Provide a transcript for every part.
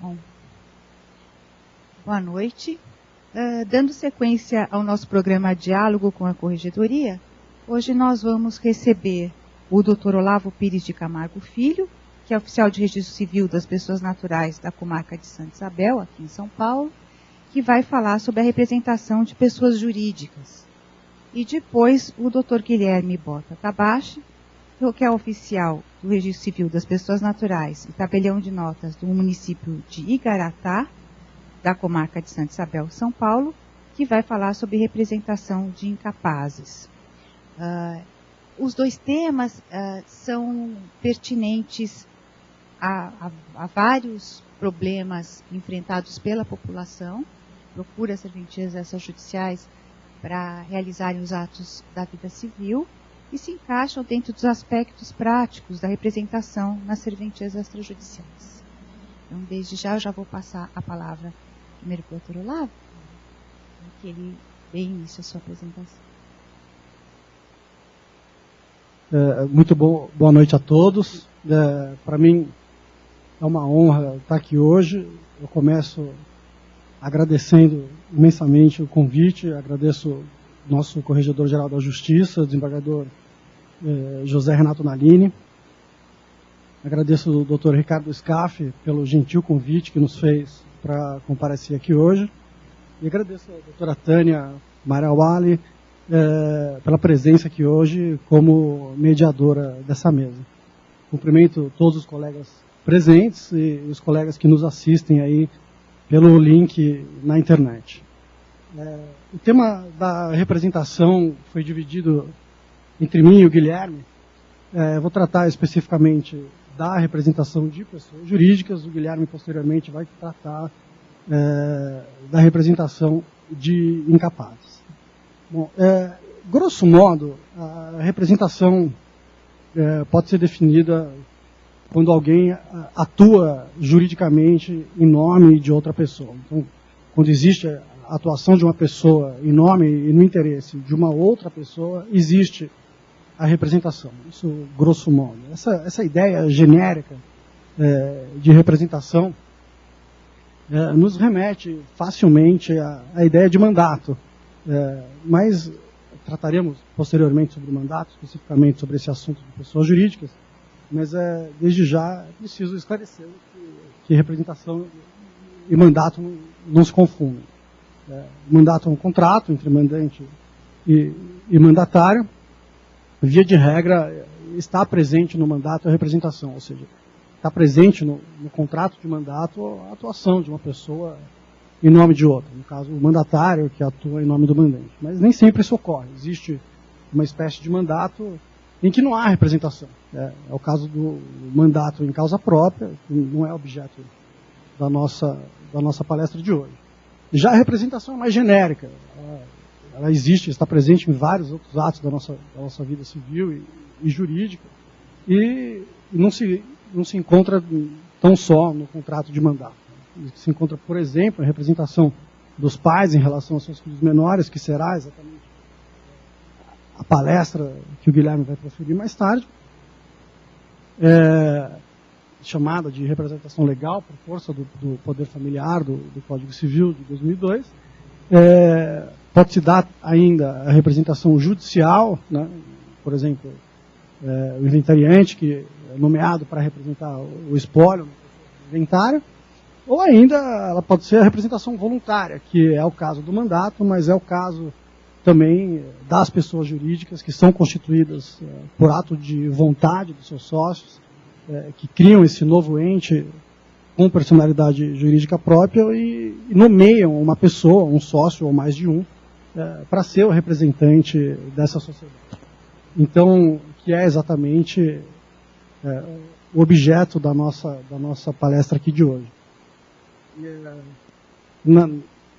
Bom, boa noite. Dando sequência ao nosso programa Diálogo com a Corregedoria, hoje nós vamos receber o Dr. Olavo Pires de Camargo Filho, que é oficial de registro civil das pessoas naturais da comarca de Santa Isabel, aqui em São Paulo, que vai falar sobre a representação de pessoas jurídicas. E depois o Dr. Guilherme Bota Tabachi, que é oficial do registro civil das pessoas naturais e tabelião de notas do município de Igaratá, da comarca de Santa Isabel, São Paulo, que vai falar sobre representação de incapazes. Os dois temas são pertinentes a vários problemas enfrentados pela população, procura serventias extrajudiciais para realizarem os atos da vida civil e se encaixam dentro dos aspectos práticos da representação nas serventias extrajudiciais. Então, desde já, eu já vou passar a palavra primeiro para o Dr. Olavo, que ele dê início à sua apresentação. Muito boa noite a todos. Para mim é uma honra estar aqui hoje. Eu começo agradecendo imensamente o convite, agradeço o nosso Corregedor-Geral da Justiça, desembargador José Renato Nalini. Agradeço o Dr. Ricardo Scaff pelo gentil convite que nos fez para comparecer aqui hoje. E agradeço a doutora Tânia Mariawali pela presença aqui hoje como mediadora dessa mesa. Cumprimento todos os colegas presentes e os colegas que nos assistem aí pelo link na internet. O tema da representação foi dividido entre mim e o Guilherme. Vou tratar especificamente da representação de pessoas jurídicas, o Guilherme posteriormente vai tratar da representação de incapazes. Bom, grosso modo, a representação pode ser definida quando alguém atua juridicamente em nome de outra pessoa. Então, quando existe a atuação de uma pessoa em nome e no interesse de uma outra pessoa, existe a representação. Isso, grosso modo. Essa ideia genérica de representação nos remete facilmente à ideia de mandato. Mas trataremos posteriormente sobre o mandato, especificamente sobre esse assunto de pessoas jurídicas, mas desde já é preciso esclarecer que representação e mandato não se confundem. Mandato é um contrato entre mandante e mandatário. Via de regra, está presente no mandato a representação, ou seja, está presente no contrato de mandato a atuação de uma pessoa em nome de outra, no caso o mandatário que atua em nome do mandante. Mas nem sempre isso ocorre, existe uma espécie de mandato em que não há representação. É o caso do mandato em causa própria, que não é objeto da nossa palestra de hoje. Já a representação é mais genérica, ela existe, está presente em vários outros atos da nossa vida civil e jurídica, e não se encontra tão só no contrato de mandato. Se encontra, por exemplo, a representação dos pais em relação aos seus filhos menores, que será exatamente a palestra que o Guilherme vai proferir mais tarde, chamada de representação legal por força do Poder Familiar do Código Civil de 2002. Pode-se dar ainda a representação judicial, né? Por exemplo, o inventariante, que é nomeado para representar o espólio no inventário, ou ainda ela pode ser a representação voluntária, que é o caso do mandato, mas é o caso também das pessoas jurídicas que são constituídas por ato de vontade dos seus sócios, que criam esse novo ente com personalidade jurídica própria e nomeiam uma pessoa, um sócio ou mais de um, para ser o representante dessa sociedade. Então, que é exatamente o objeto da nossa palestra aqui de hoje.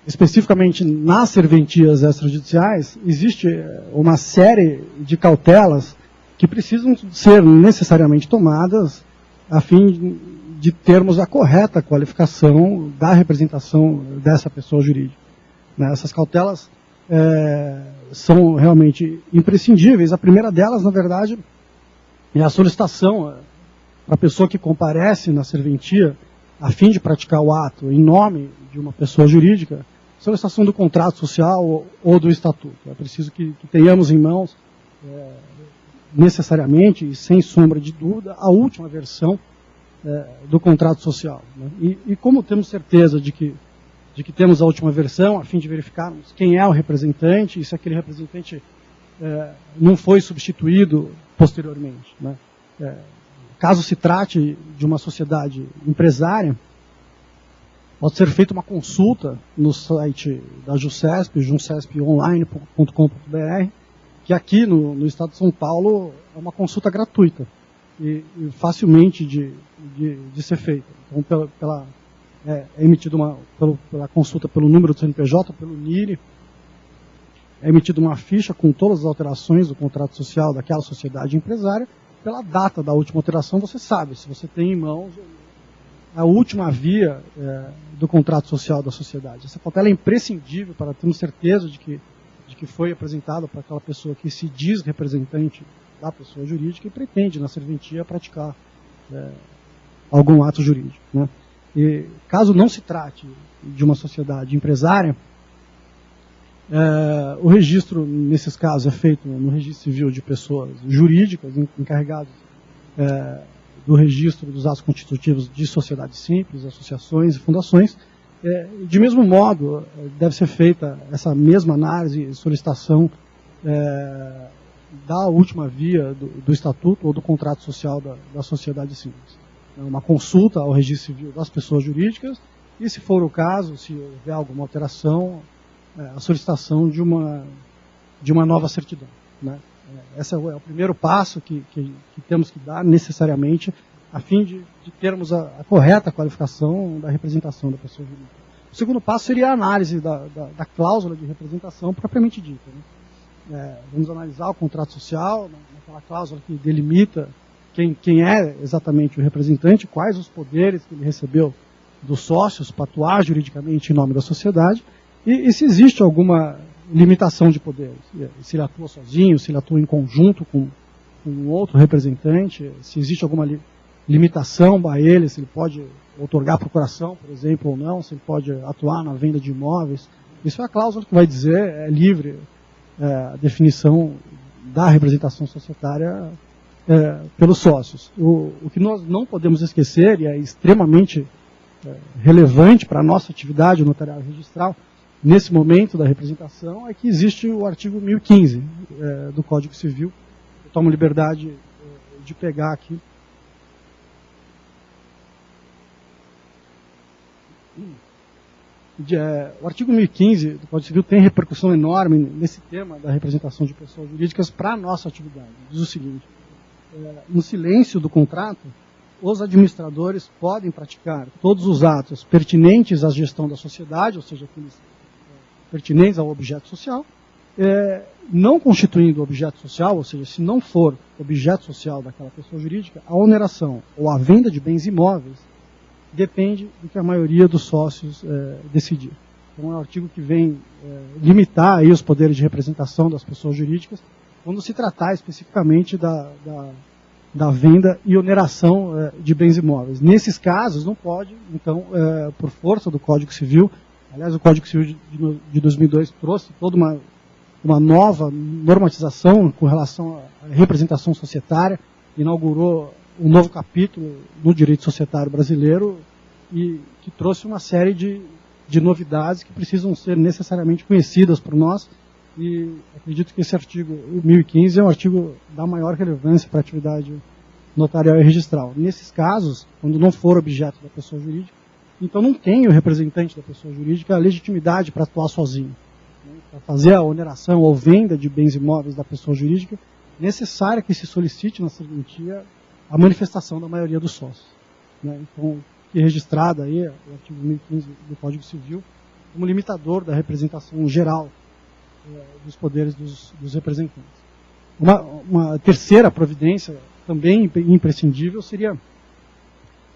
Especificamente nas serventias extrajudiciais, existe uma série de cautelas que precisam ser necessariamente tomadas a fim de termos a correta qualificação da representação dessa pessoa jurídica. Essas cautelas são realmente imprescindíveis. A primeira delas, na verdade, é a solicitação para a pessoa que comparece na serventia a fim de praticar o ato em nome de uma pessoa jurídica, solicitação do contrato social ou do estatuto. É preciso que tenhamos em mãos, necessariamente e sem sombra de dúvida, a última versão do contrato social. Né? E como temos certeza de que temos a última versão, a fim de verificarmos quem é o representante e se aquele representante não foi substituído posteriormente. Né? Caso se trate de uma sociedade empresária, pode ser feita uma consulta no site da JUSESP, junsesponline.com.br, que aqui no estado de São Paulo é uma consulta gratuita e facilmente de ser feita. Então, é emitida pela consulta pelo número do CNPJ, pelo NIRI, é emitida uma ficha com todas as alterações do contrato social daquela sociedade empresária. Pela data da última alteração, você sabe se você tem em mãos a última via do contrato social da sociedade. Essa cautela é imprescindível para termos certeza de que foi apresentado para aquela pessoa que se diz representante da pessoa jurídica e pretende, na serventia, praticar algum ato jurídico. Né? E, caso não se trate de uma sociedade empresária, o registro, nesses casos, é feito no registro civil de pessoas jurídicas, encarregados do registro dos atos constitutivos de sociedades simples, associações e fundações. De mesmo modo, deve ser feita essa mesma análise e solicitação da última via do estatuto ou do contrato social da sociedade simples. Uma consulta ao registro civil das pessoas jurídicas e, se for o caso, se houver alguma alteração, a solicitação de uma nova certidão. Né? Esse é o primeiro passo que temos que dar necessariamente a fim de termos a correta qualificação da representação da pessoa jurídica. O segundo passo seria a análise da cláusula de representação propriamente dita. Né? Vamos analisar o contrato social, naquela cláusula que delimita quem é exatamente o representante, quais os poderes que ele recebeu dos sócios para atuar juridicamente em nome da sociedade, e se existe alguma limitação de poderes, se ele atua sozinho, se ele atua em conjunto com outro representante, se existe alguma limitação a ele, se ele pode outorgar procuração, por exemplo, ou não, se ele pode atuar na venda de imóveis. Isso é a cláusula que vai dizer, é livre a definição da representação societária pelos sócios. O que nós não podemos esquecer, e é extremamente relevante para a nossa atividade notarial e registral, nesse momento da representação, é que existe o artigo 1015 do Código Civil. Eu tomo liberdade de pegar aqui. O artigo 1015 do Código Civil tem repercussão enorme nesse tema da representação de pessoas jurídicas para a nossa atividade. Diz o seguinte: no silêncio do contrato, os administradores podem praticar todos os atos pertinentes à gestão da sociedade, ou seja, aqueles pertinentes ao objeto social, não constituindo objeto social, ou seja, se não for objeto social daquela pessoa jurídica, a oneração ou a venda de bens imóveis depende do que a maioria dos sócios decidir. Então é um artigo que vem limitar aí os poderes de representação das pessoas jurídicas quando se tratar especificamente da venda e oneração de bens imóveis. Nesses casos, não pode, então, por força do Código Civil. Aliás, o Código Civil de 2002 trouxe toda uma nova normatização com relação à representação societária, inaugurou um novo capítulo no direito societário brasileiro e que trouxe uma série de novidades que precisam ser necessariamente conhecidas por nós, e acredito que esse artigo, o 1015, é um artigo da maior relevância para a atividade notarial e registral. Nesses casos, quando não for objeto da pessoa jurídica, então não tem o representante da pessoa jurídica a legitimidade para atuar sozinho. Para fazer a oneração ou venda de bens imóveis da pessoa jurídica, necessário que se solicite na serventia a manifestação da maioria dos sócios. Então, que registrada aí, o artigo 1015 do Código Civil, como limitador da representação geral dos poderes dos representantes. Uma terceira providência, também imprescindível, seria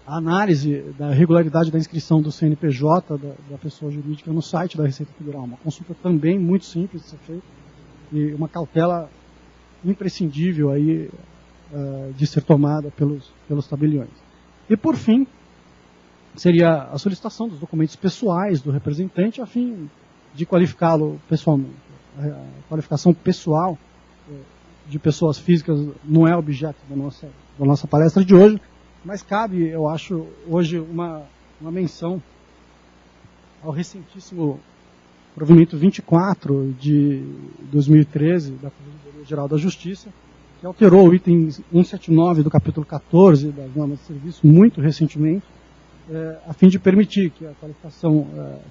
a análise da regularidade da inscrição do CNPJ da pessoa jurídica no site da Receita Federal. Uma consulta também muito simples de ser feita e uma cautela imprescindível aí, de ser tomada pelos tabeliões. E, por fim, seria a solicitação dos documentos pessoais do representante a fim de qualificá-lo pessoalmente. A qualificação pessoal de pessoas físicas não é objeto da nossa palestra de hoje, mas cabe, eu acho, hoje uma menção ao recentíssimo provimento 24 de 2013 da Corregedoria Geral da Justiça, que alterou o item 179 do capítulo 14 das normas de serviço muito recentemente, a fim de permitir que a qualificação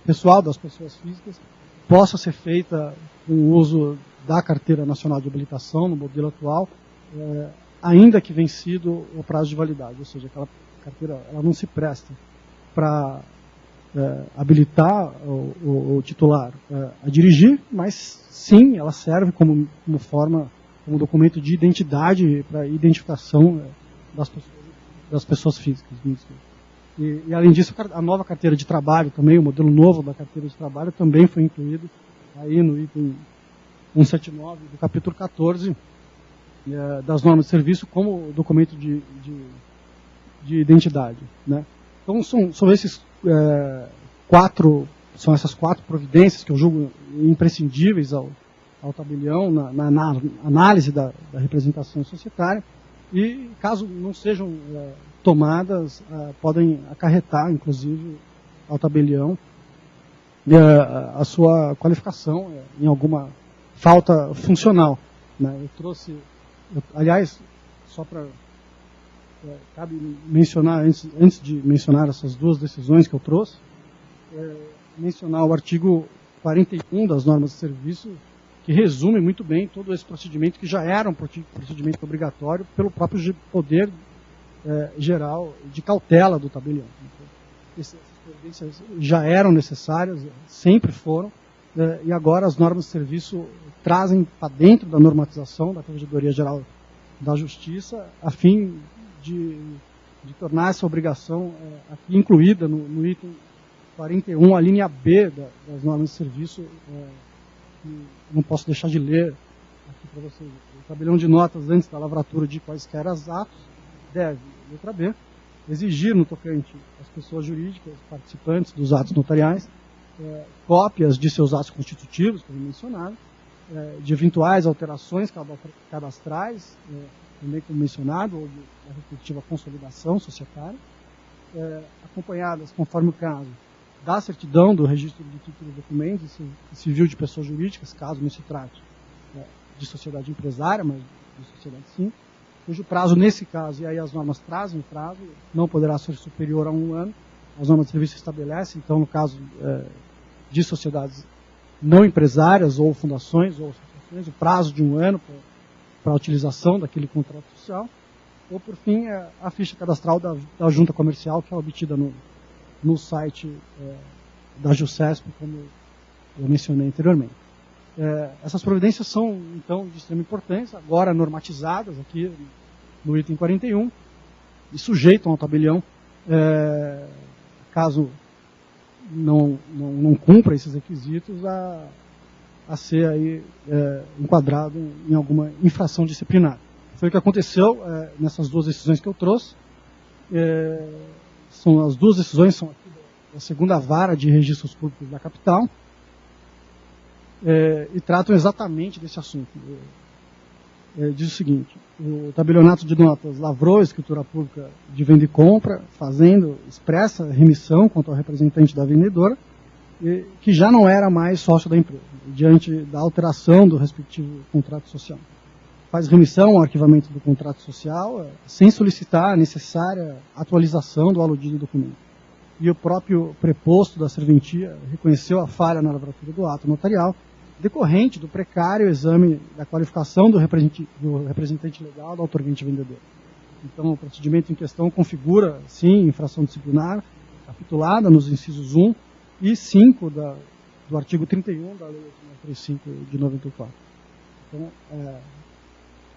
pessoal das pessoas físicas possa ser feita com o uso da Carteira Nacional de Habilitação, no modelo atual, ainda que vencido o prazo de validade, ou seja, aquela carteira ela não se presta para habilitar o titular a dirigir, mas sim, ela serve como documento de identidade para identificação das pessoas físicas. E além disso, a nova carteira de trabalho também, o modelo novo da carteira de trabalho também foi incluído aí no item 179 do capítulo 14 das normas de serviço como documento de identidade, né? Então são essas quatro providências que eu julgo imprescindíveis ao tabelião na análise da representação societária, e caso não sejam tomadas, podem acarretar, inclusive, ao tabelião a sua qualificação em alguma falta funcional, né? Aliás, só para cabe mencionar, antes de mencionar essas duas decisões que eu trouxe, mencionar o artigo 41 das normas de serviço, que resume muito bem todo esse procedimento, que já era um procedimento obrigatório pelo próprio poder geral de cautela do tabelião. Então, essas providências já eram necessárias, sempre foram, e agora as normas de serviço trazem para dentro da normatização da Corregedoria Geral da Justiça, a fim de tornar essa obrigação aqui incluída no item 41, a linha B das normas de serviço, não posso deixar de ler aqui para vocês. O tabelião de notas antes da lavratura de quaisquer atos deve, letra B, exigir no tocante às pessoas jurídicas participantes dos atos notariais cópias de seus atos constitutivos, como mencionado, de eventuais alterações cadastrais, também como mencionado, ou da respectiva consolidação societária, acompanhadas, conforme o caso, da certidão do registro de títulos e documentos civil de pessoas jurídicas, caso não se trate de sociedade empresária, mas de sociedade sim, cujo prazo, nesse caso, e aí as normas trazem o prazo, não poderá ser superior a 1 ano. As normas de serviço estabelecem, então, no caso de sociedades não empresárias ou fundações ou associações, o prazo de 1 ano para a utilização daquele contrato social, ou, por fim, a ficha cadastral da junta comercial, que é obtida no site da JUSESP, como eu mencionei anteriormente. Essas providências são, então, de extrema importância, agora normatizadas aqui no item 41, e sujeitam ao tabelião, caso não cumpra esses requisitos, a ser aí, enquadrado em alguma infração disciplinar. Foi o que aconteceu nessas duas decisões que eu trouxe. As duas decisões são aqui da segunda vara de registros públicos da capital, e tratam exatamente desse assunto. Diz o seguinte: o tabelionato de notas lavrou a escritura pública de venda e compra, fazendo expressa remissão quanto ao representante da vendedora, que já não era mais sócio da empresa, diante da alteração do respectivo contrato social. Faz remissão ao arquivamento do contrato social, sem solicitar a necessária atualização do aludido documento. E o próprio preposto da serventia reconheceu a falha na lavratura do ato notarial, decorrente do precário exame da qualificação do representante legal do outorgante vendedor. Então, o procedimento em questão configura, sim, infração disciplinar, capitulada nos incisos 1 e 5 do artigo 31 da Lei 835 de 94. Então,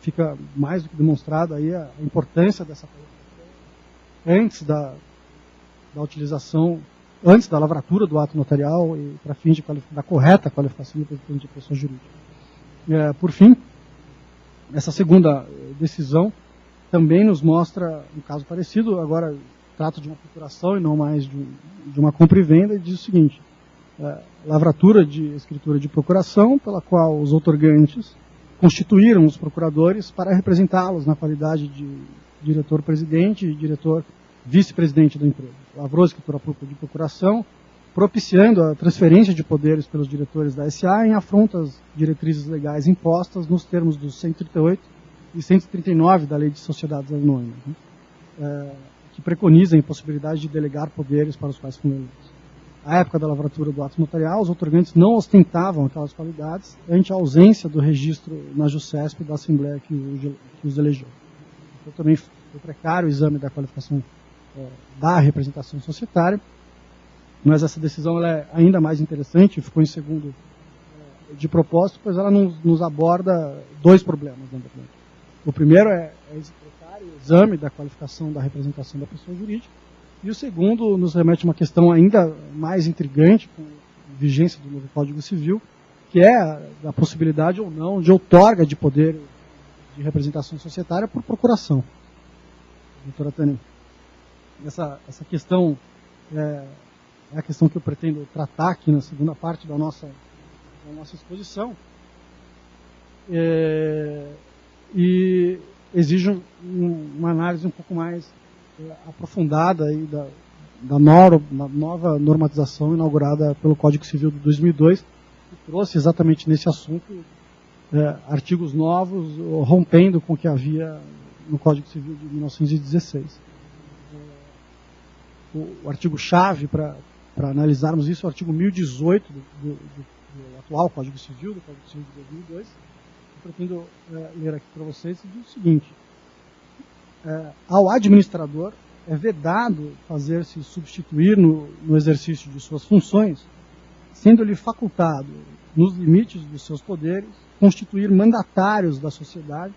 fica mais do que demonstrada aí a importância dessa qualificação antes da utilização, antes da lavratura do ato notarial e para fins da correta qualificação do representante de pessoa jurídica. Por fim, essa segunda decisão também nos mostra um caso parecido, agora trata de uma procuração e não mais de uma compra e venda, e diz o seguinte: lavratura de escritura de procuração, pela qual os outorgantes constituíram os procuradores para representá-los na qualidade de diretor-presidente e diretor vice-presidente da empresa. Lavrou a escritura pública de procuração, propiciando a transferência de poderes pelos diretores da SA em afronta às diretrizes legais impostas nos termos dos 138 e 139 da Lei de Sociedades Anônimas, que preconiza a impossibilidade de delegar poderes para os quais foram eleitos. À época da lavratura do ato notarial, os outorgantes não ostentavam aquelas qualidades ante a ausência do registro na JUSESP da Assembleia que os elegeu. Então, também foi precário o exame da qualificação da representação societária, mas essa decisão ela é ainda mais interessante, ficou em segundo de propósito, pois ela nos aborda dois problemas. O primeiro é esse precário exame da qualificação da representação da pessoa jurídica, e o segundo nos remete a uma questão ainda mais intrigante, com vigência do novo Código Civil, que é a possibilidade ou não de outorga de poder de representação societária por procuração. Doutora Tânia, essa questão é a questão que eu pretendo tratar aqui na segunda parte da nossa exposição, e exige uma análise um pouco mais aprofundada aí da nova normatização inaugurada pelo Código Civil de 2002, que trouxe exatamente nesse assunto artigos novos, rompendo com o que havia no Código Civil de 1916. O artigo-chave para analisarmos isso é o artigo 1018 do atual Código Civil, do Código Civil de 2002. Eu pretendo ler aqui para vocês e diz o seguinte: ao administrador é vedado fazer-se substituir no exercício de suas funções, sendo-lhe facultado, nos limites dos seus poderes, constituir mandatários da sociedade,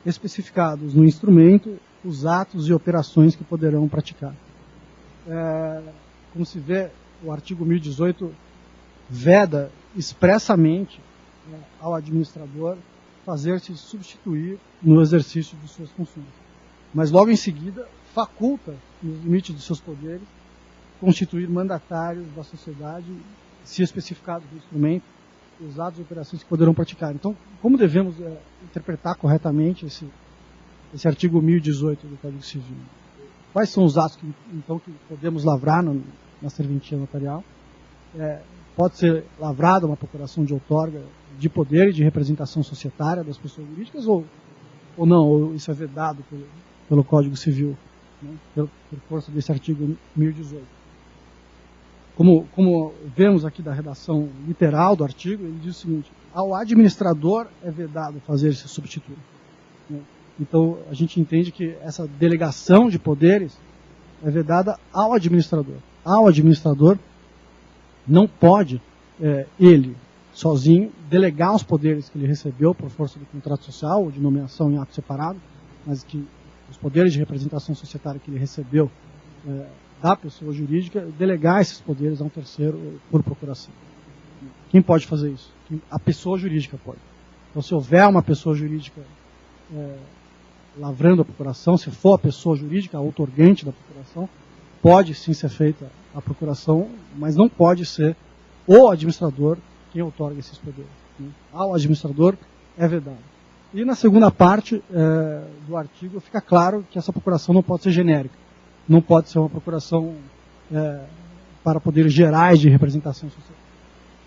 especificados no instrumento os atos e operações que poderão praticar. Como se vê, o artigo 1018 veda expressamente ao administrador fazer-se substituir no exercício de suas funções. Mas logo em seguida faculta, nos limites de seus poderes, constituir mandatários da sociedade, se especificado no instrumento, os atos e operações que poderão praticar. Então, como devemos interpretar corretamente esse artigo 1018 do Código Civil? Quais são os atos que podemos lavrar na serventia notarial? Pode ser lavrada uma procuração de outorga de poder e de representação societária das pessoas jurídicas ou não? Ou isso é vedado pelo Código Civil, né, por força desse artigo 1018. Como vemos aqui da redação literal do artigo, ele diz o seguinte: ao administrador é vedado fazer-se substituir. Né? Então, a gente entende que essa delegação de poderes é vedada ao administrador. Ao administrador não pode, ele, sozinho, delegar os poderes que ele recebeu por força do contrato social ou de nomeação em ato separado, mas que os poderes de representação societária que ele recebeu da pessoa jurídica, delegar esses poderes a um terceiro por procuração. Quem pode fazer isso? A pessoa jurídica pode. Então, se houver uma pessoa jurídica lavrando a procuração, se for a pessoa jurídica, a outorgante da procuração, pode sim ser feita a procuração, mas não pode ser o administrador quem outorga esses poderes. Né? Ao administrador é vedado. E na segunda parte do artigo fica claro que essa procuração não pode ser genérica. Não pode ser uma procuração para poderes gerais de representação social.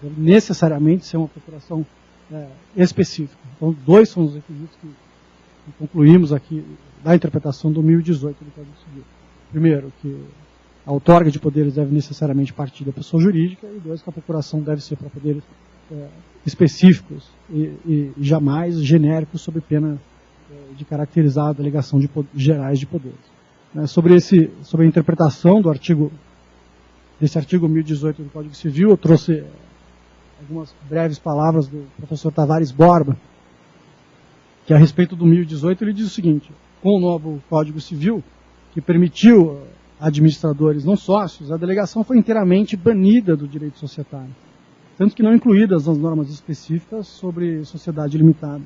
Deve necessariamente ser uma procuração específica. Então, dois são os requisitos que concluímos aqui da interpretação do 1018 do Código Civil. Primeiro, que a outorga de poderes deve necessariamente partir da pessoa jurídica, e dois, que a procuração deve ser para poderes específicos e jamais genéricos, sob pena de caracterizar a delegação de gerais de poderes. Sobre a interpretação desse artigo 1018 do Código Civil, eu trouxe algumas breves palavras do professor Tavares Borba, que a respeito do 1018 ele diz o seguinte: com o novo Código Civil, que permitiu administradores não sócios, a delegação foi inteiramente banida do direito societário, tanto que não incluídas as normas específicas sobre sociedade limitada.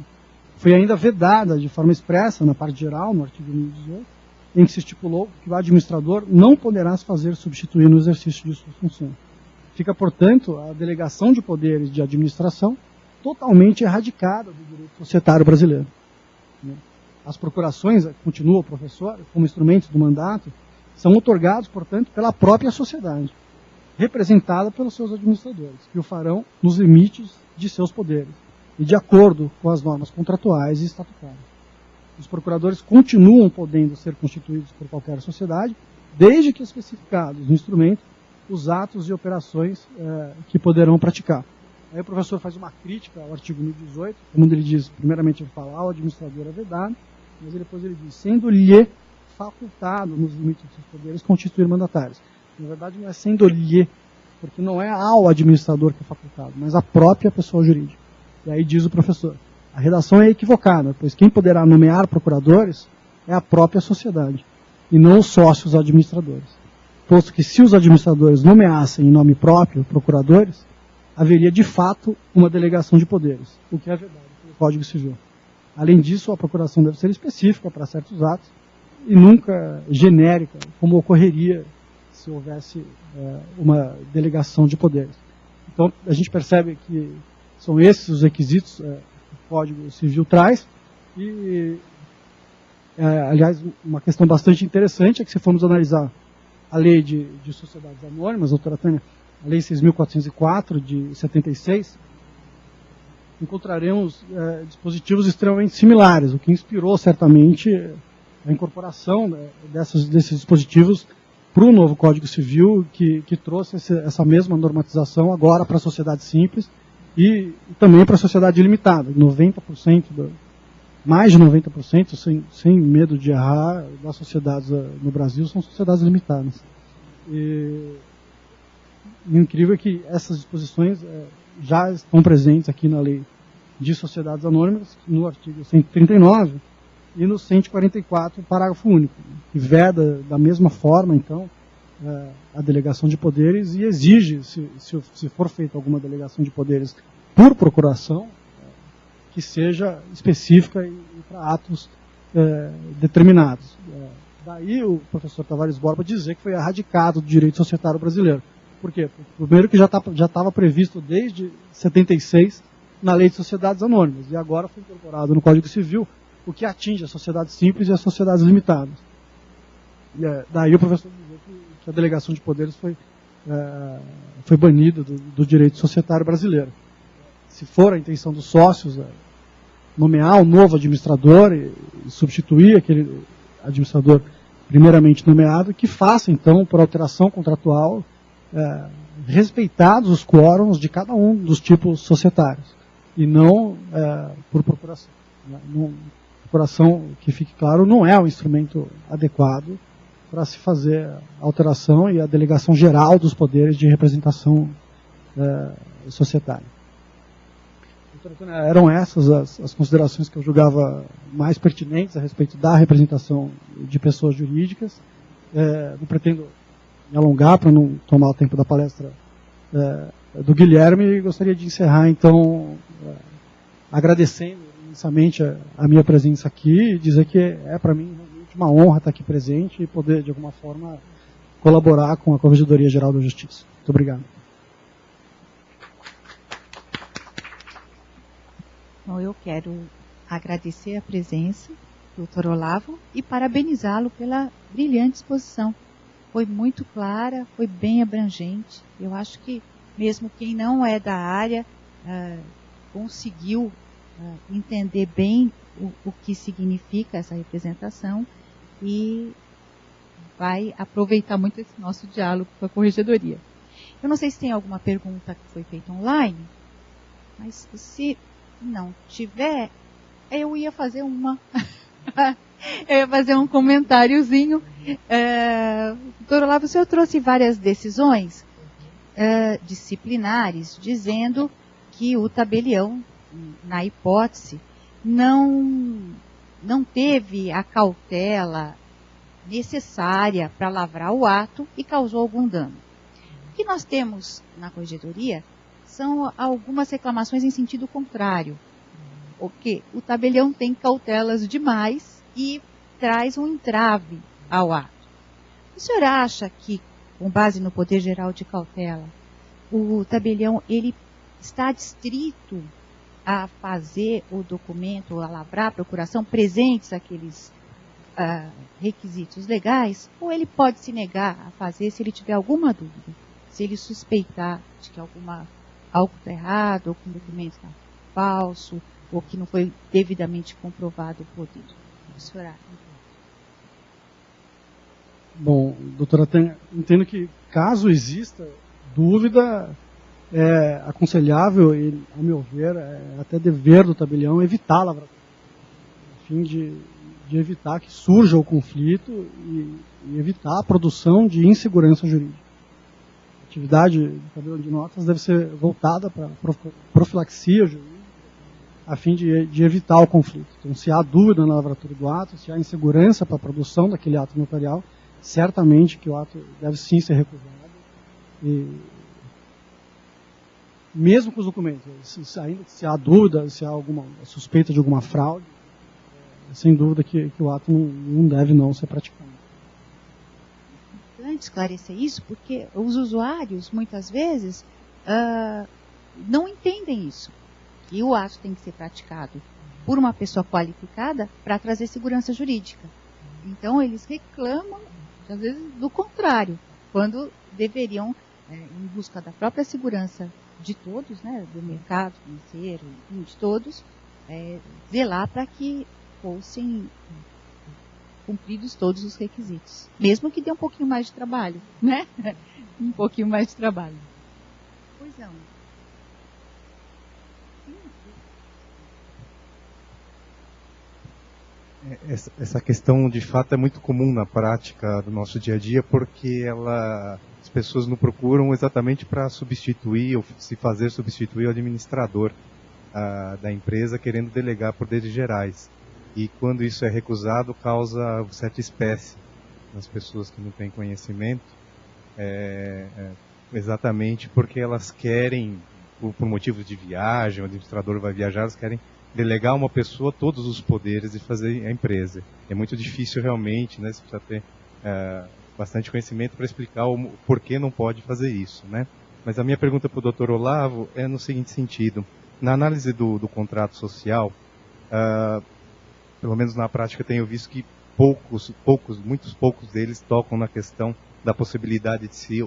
Foi ainda vedada de forma expressa, na parte geral, no artigo 1018, em que se estipulou que o administrador não poderá se fazer substituir no exercício de sua função. Fica, portanto, a delegação de poderes de administração totalmente erradicada do direito societário brasileiro. As procurações, continua o professor, como instrumentos do mandato, são otorgados, portanto, pela própria sociedade, representada pelos seus administradores, que o farão nos limites de seus poderes e de acordo com as normas contratuais e estatutárias. Os procuradores continuam podendo ser constituídos por qualquer sociedade, desde que especificados no instrumento os atos e operações que poderão praticar. Aí o professor faz uma crítica ao artigo 1018, quando ele diz, primeiramente ele fala, ao administrador é vedado, mas depois ele diz, sendo-lhe facultado, nos limites dos seus poderes, constituir mandatários. Na verdade, não é sendo-lhe, porque não é ao administrador que é facultado, mas à própria pessoa jurídica. E aí diz o professor, a redação é equivocada, pois quem poderá nomear procuradores é a própria sociedade, e não os sócios administradores. Posto que se os administradores nomeassem em nome próprio procuradores, haveria de fato uma delegação de poderes, o que é verdade no Código Civil. Além disso, a procuração deve ser específica para certos atos e nunca genérica, como ocorreria se houvesse uma delegação de poderes. Então, a gente percebe que são esses os requisitos que o Código Civil traz. E, aliás, uma questão bastante interessante é que se formos analisar a lei de sociedades anônimas, doutora Tânia, a lei 6.404 de 76, encontraremos dispositivos extremamente similares, o que inspirou certamente a incorporação desses dispositivos para o novo Código Civil, que trouxe essa mesma normatização agora para a sociedade simples e também para a sociedade limitada. 90%, mais de 90%, sem medo de errar, das sociedades no Brasil são sociedades limitadas. E o incrível é que essas disposições já estão presentes aqui na Lei de Sociedades Anônimas, no artigo 139 e no 144, parágrafo único, que veda da mesma forma, então, a delegação de poderes e exige, se for feita alguma delegação de poderes por procuração, que seja específica e para atos determinados. Daí o professor Tavares Borba dizer que foi erradicado do direito societário brasileiro. Por quê? Primeiro que já estava previsto desde 76 na Lei de Sociedades Anônimas, e agora foi incorporado no Código Civil, o que atinge as sociedades simples e as sociedades limitadas. E, daí o professor dizer que a delegação de poderes foi banida do direito societário brasileiro. Se for a intenção dos sócios nomear um novo administrador e substituir aquele administrador primeiramente nomeado, que faça então, por alteração contratual, respeitados os quórums de cada um dos tipos societários, e não por procuração. Procuração, que fique claro, não é um instrumento adequado para se fazer a alteração e a delegação geral dos poderes de representação societária. Eram essas as considerações que eu julgava mais pertinentes a respeito da representação de pessoas jurídicas. Não pretendo me alongar para não tomar o tempo da palestra do Guilherme, e gostaria de encerrar, então, agradecendo imensamente a minha presença aqui e dizer que para mim realmente uma honra estar aqui presente e poder, de alguma forma, colaborar com a Corregedoria Geral da Justiça. Muito obrigado. Então, eu quero agradecer a presença do Dr. Olavo e parabenizá-lo pela brilhante exposição. Foi muito clara, foi bem abrangente. Eu acho que mesmo quem não é da área conseguiu entender bem o que significa essa representação e vai aproveitar muito esse nosso diálogo com a Corregedoria. Eu não sei se tem alguma pergunta que foi feita online, mas se não tiver, eu ia fazer uma. Eu ia fazer um comentáriozinho. Doutor Olavo, o senhor trouxe várias decisões disciplinares dizendo que o tabelião, na hipótese, não teve a cautela necessária para lavrar o ato e causou algum dano. O que nós temos na Corregedoria são algumas reclamações em sentido contrário. O tabelião tem cautelas demais e traz um entrave ao ato. O senhor acha que, com base no poder geral de cautela, o tabelião ele está adstrito a fazer o documento, a lavrar a procuração, presentes aqueles requisitos legais, ou ele pode se negar a fazer se ele tiver alguma dúvida, se ele suspeitar de que algo está errado, ou que o documento está falso, ou que não foi devidamente comprovado o poder. O senhor acha? Bom, doutora, entendo que caso exista dúvida, é aconselhável e, ao meu ver, é até dever do tabelião evitar a lavratura, a fim de evitar que surja o conflito e evitar a produção de insegurança jurídica. A atividade do tabelião de notas deve ser voltada para profilaxia jurídica, a fim de evitar o conflito. Então, se há dúvida na lavratura do ato, se há insegurança para a produção daquele ato notarial, certamente que o ato deve sim ser recusado. E, mesmo com os documentos, se há dúvida, se há alguma suspeita de alguma fraude, sem dúvida que o ato não deve não ser praticado. É importante esclarecer isso, porque os usuários, muitas vezes, não entendem isso. E o ato tem que ser praticado por uma pessoa qualificada para trazer segurança jurídica. Então, eles reclamam, às vezes, do contrário, quando deveriam, em busca da própria segurança de todos, né, do mercado financeiro, enfim, de todos, zelar para que fossem cumpridos todos os requisitos. Mesmo que dê um pouquinho mais de trabalho, né? Um pouquinho mais de trabalho. Pois não. Essa questão, de fato, é muito comum na prática do nosso dia a dia, porque as pessoas não procuram exatamente para substituir ou se fazer substituir o administrador da empresa, querendo delegar poderes gerais. E quando isso é recusado, causa certa espécie nas pessoas que não têm conhecimento, exatamente porque elas querem, por motivos de viagem, o administrador vai viajar, elas querem delegar a uma pessoa todos os poderes e fazer a empresa. É muito difícil realmente, né? Você precisa ter bastante conhecimento para explicar o porquê não pode fazer isso, né? Mas a minha pergunta para o Dr. Olavo é no seguinte sentido. Na análise do contrato social, pelo menos na prática tenho visto que muitos poucos deles tocam na questão da possibilidade de se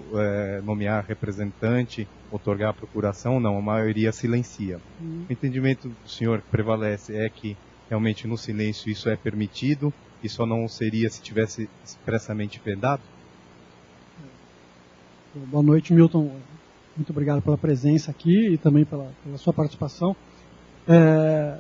nomear representante, outorgar a procuração, não, a maioria silencia. O entendimento do senhor que prevalece é que realmente no silêncio isso é permitido e só não seria se tivesse expressamente vedado? Boa noite, Milton. Muito obrigado pela presença aqui e também pela sua participação.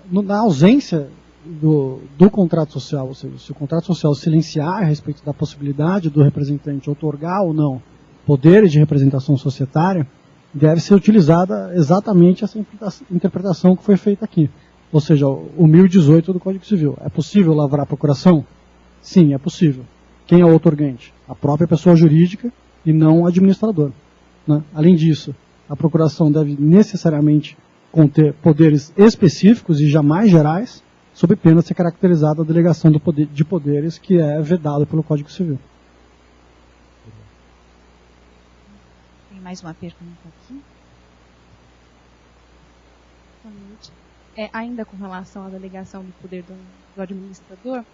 Na ausência do contrato social, ou seja, se o contrato social silenciar a respeito da possibilidade do representante outorgar ou não poderes de representação societária, deve ser utilizada exatamente essa interpretação que foi feita aqui. Ou seja, o 1018 do Código Civil. É possível lavrar a procuração? Sim, é possível. Quem é o outorgante? A própria pessoa jurídica e não o administrador, né? Além disso, a procuração deve necessariamente conter poderes específicos e jamais gerais, sob pena de ser caracterizada a delegação de poderes que é vedado pelo Código Civil. Tem mais uma pergunta aqui? Boa noite. Ainda com relação à delegação do poder do administrador,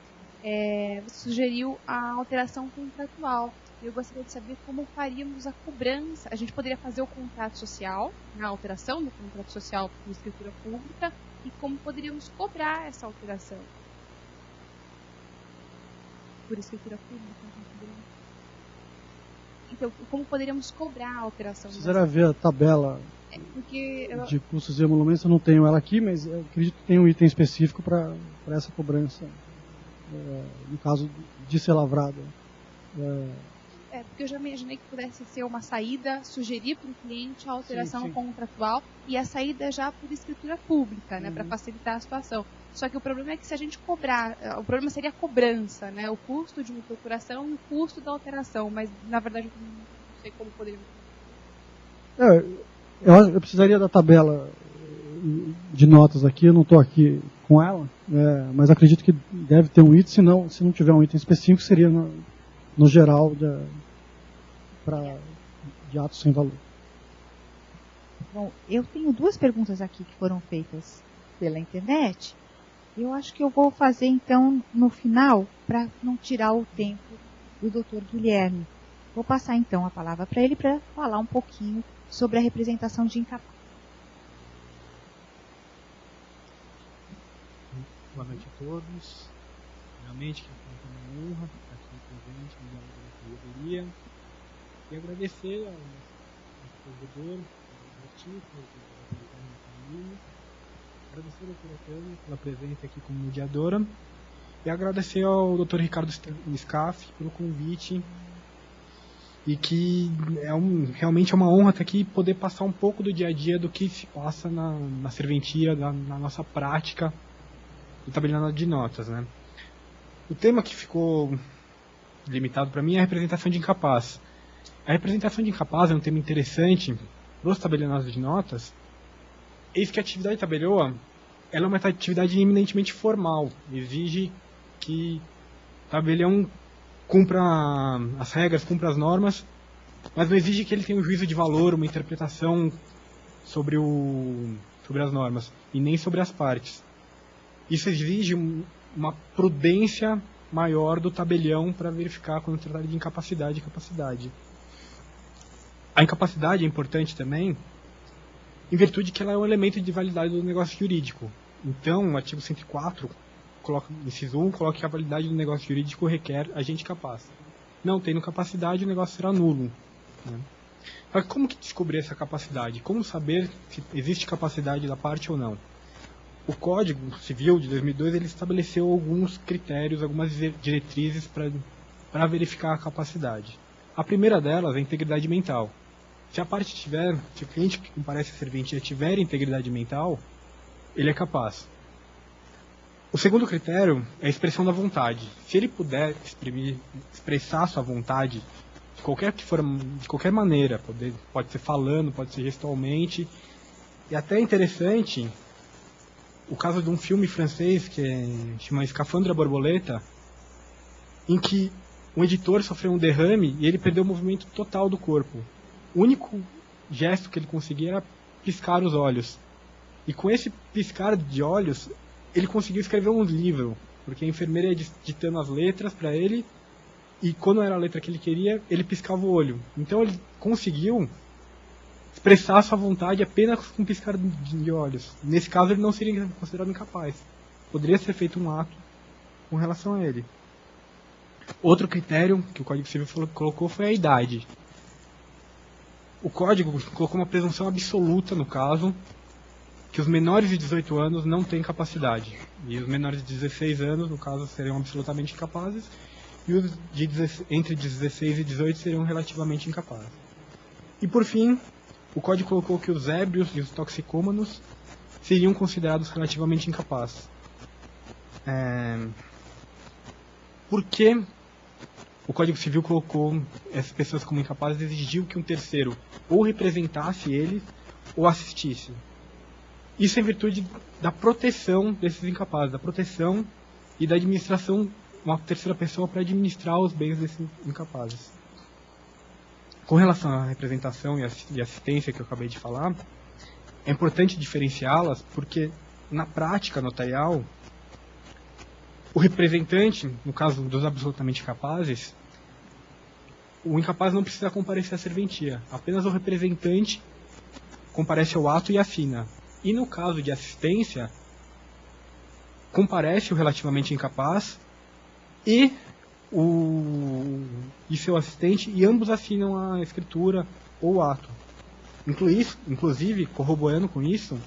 você sugeriu a alteração contratual. Eu gostaria de saber como faríamos a cobrança. A gente poderia fazer o contrato social, a alteração do contrato social por escritura pública, e como poderíamos cobrar essa alteração por escritura pública. Então, como poderíamos cobrar a alteração? Precisaria ver a tabela de custos e emolumentos. Eu não tenho ela aqui, mas eu acredito que tem um item específico para essa cobrança, no caso de ser lavrada. Porque eu já imaginei que pudesse ser uma saída, sugerir para o cliente a alteração contratual e a saída já por escritura pública, né, para facilitar a situação. Só que o problema é que se a gente cobrar, o problema seria a cobrança, né, o custo de uma procuração e o custo da alteração, mas na verdade eu não sei como poderia. Eu precisaria da tabela de notas aqui, eu não estou aqui com ela, mas acredito que deve ter um item, se não tiver um item específico, seria no geral de atos sem valor. Bom, eu tenho 2 perguntas aqui que foram feitas pela internet. Eu acho que eu vou fazer então no final, para não tirar o tempo do Dr. Guilherme. Vou passar então a palavra para ele para falar um pouquinho sobre a representação de incapaz. Boa noite a todos. Realmente, que é uma honra estar aqui presente no diálogo da corredoria. E agradecer ao nosso provedor, ao Título, agradecer a doutora Tânia pela presença aqui como mediadora. E agradecer ao Dr. Ricardo Scaff pelo convite. E que realmente é uma honra estar aqui e poder passar um pouco do dia a dia do que se passa na serventia, na nossa prática do tabelião de notas, né? O tema que ficou limitado para mim é a representação de incapaz. A representação de incapaz é um tema interessante para os tabelionados de notas, eis que a atividade tabelioa ela é uma atividade eminentemente formal, exige que o tabelião cumpra as regras, cumpra as normas, mas não exige que ele tenha um juízo de valor, uma interpretação sobre as normas, e nem sobre as partes. Isso exige uma prudência maior do tabelião para verificar quando se trata de incapacidade e capacidade. A incapacidade é importante também, em virtude que ela é um elemento de validade do negócio jurídico. Então, o artigo 104, inciso 1, coloca que a validade do negócio jurídico requer agente capaz. Não tendo capacidade, o negócio será nulo. Né? Mas como que descobrir essa capacidade? Como saber se existe capacidade da parte ou não? O Código Civil de 2002 ele estabeleceu alguns critérios, algumas diretrizes para verificar a capacidade. A primeira delas é a integridade mental. Se o cliente que comparece à serventia tiver integridade mental, ele é capaz. O segundo critério é a expressão da vontade. Se ele puder expressar sua vontade de qualquer maneira, pode ser falando, pode ser gestualmente, e até interessante o caso de um filme francês que chama Escafandra Borboleta, em que um editor sofreu um derrame e ele perdeu o movimento total do corpo. O único gesto que ele conseguia era piscar os olhos. E com esse piscar de olhos, ele conseguiu escrever um livro, porque a enfermeira ia ditando as letras para ele, e quando era a letra que ele queria, ele piscava o olho. Então ele conseguiu expressar sua vontade apenas com um piscar de olhos. Nesse caso, ele não seria considerado incapaz. Poderia ser feito um ato com relação a ele. Outro critério que o Código Civil colocou foi a idade. O Código colocou uma presunção absoluta, no caso, que os menores de 18 anos não têm capacidade. E os menores de 16 anos, no caso, seriam absolutamente incapazes, e os entre 16 e 18 seriam relativamente incapazes. E, por fim, o Código colocou que os ébrios e os toxicômanos seriam considerados relativamente incapazes. Por que o Código Civil colocou essas pessoas como incapazes e exigiu que um terceiro ou representasse eles ou assistisse? Isso é em virtude da proteção desses incapazes, da proteção e da administração, uma terceira pessoa para administrar os bens desses incapazes. Com relação à representação e assistência que eu acabei de falar, é importante diferenciá-las porque, na prática notarial, o representante, no caso dos absolutamente capazes, o incapaz não precisa comparecer à serventia. Apenas o representante comparece ao ato e assina. E no caso de assistência, comparece o relativamente incapaz e seu assistente, e ambos assinam a escritura ou o ato. Inclusive, corroborando com isso,